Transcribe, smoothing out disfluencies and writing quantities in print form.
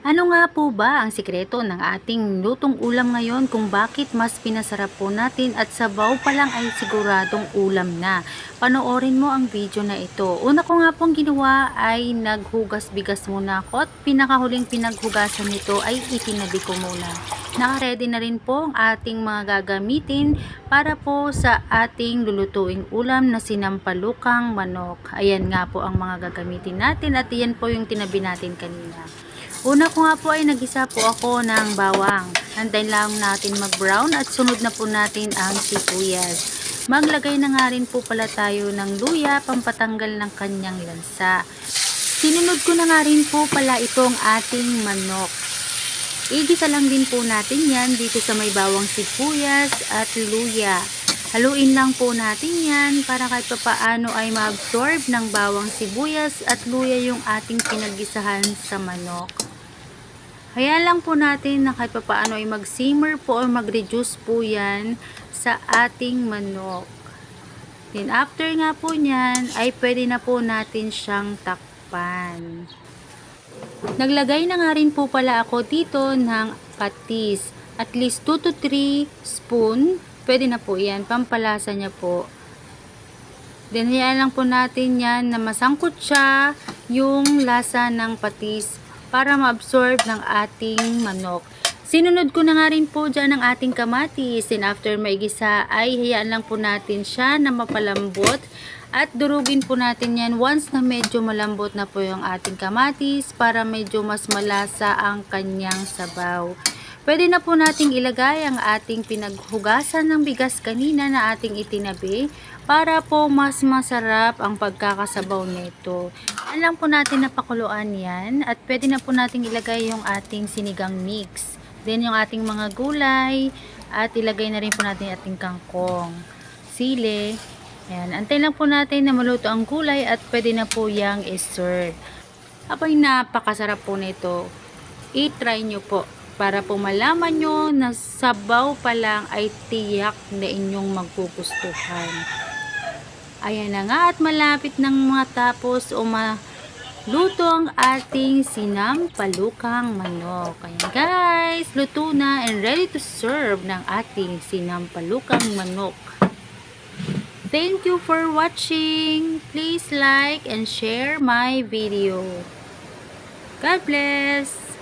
Ano nga po ba ang sikreto ng ating lutong ulam ngayon kung bakit mas pinasarap po natin at sabaw pa lang ay siguradong ulam na? Panoorin mo ang video na ito. Una ko nga pong ginawa ay naghugas bigas muna ako at pinakahuling pinaghugasan nito ay itinabi ko muna. Naka-ready na rin po ang ating mga gagamitin para po sa ating lulutuing ulam na sinampalukang manok. Ayan nga po ang mga gagamitin natin at iyan po yung tinabi natin kanina. Una ko nga po ay nagisa po ako ng bawang. Antayin lang natin mag-brown at sunod na po natin ang sibuyas. Maglagay na nga rin po pala tayo ng luya pampatanggal ng kanyang lansa. Sinunod ko na nga rin po pala itong ating manok. Igisa lang din po natin yan dito sa may bawang sibuyas at luya. Haluin lang po natin yan para kahit paano ay ma-absorb ng bawang sibuyas at luya yung ating pinaggisahan sa manok. Hayaan lang po natin na kahit paano ay mag-simmer po o mag-reduce po yan sa ating manok. Then after nga po nyan ay pwede na po natin siyang takpan. Naglagay na nga rin po pala ako dito ng patis. At least 2 to 3 spoon. Pwede na po yan. Pampalasa niya po. Then hayaan lang po natin yan na masangkot siya yung lasa ng patis para ma-absorb ng ating manok. Sinunod ko na nga rin po dyan ang ating kamatis. And after maigisa ay hayaan lang po natin siya na mapalambot. At durugin po natin yan once na medyo malambot na po yung ating kamatis para medyo mas malasa ang kanyang sabaw. Pwede na po nating ilagay ang ating pinaghugasan ng bigas kanina na ating itinabi para po mas masarap ang pagkakasabaw nito. Alam po natin na pakuluan yan at pwede na po nating ilagay yung ating sinigang mix. Then yung ating mga gulay at ilagay na rin po natin yung ating kangkong, sili. Ayan, antayin lang po natin na maluto ang gulay at pwede na po yang i-serve. Abay, napakasarap po nito. I-try nyo po para po malaman nyo na sabaw pa lang ay tiyak na inyong magpupustuhan. Ayan na nga at malapit ng matapos o maluto ang ating sinampalukang manok. Ayan guys, luto na and ready to serve ng ating sinampalukang manok. Thank you for watching. Please like and share my video. God bless.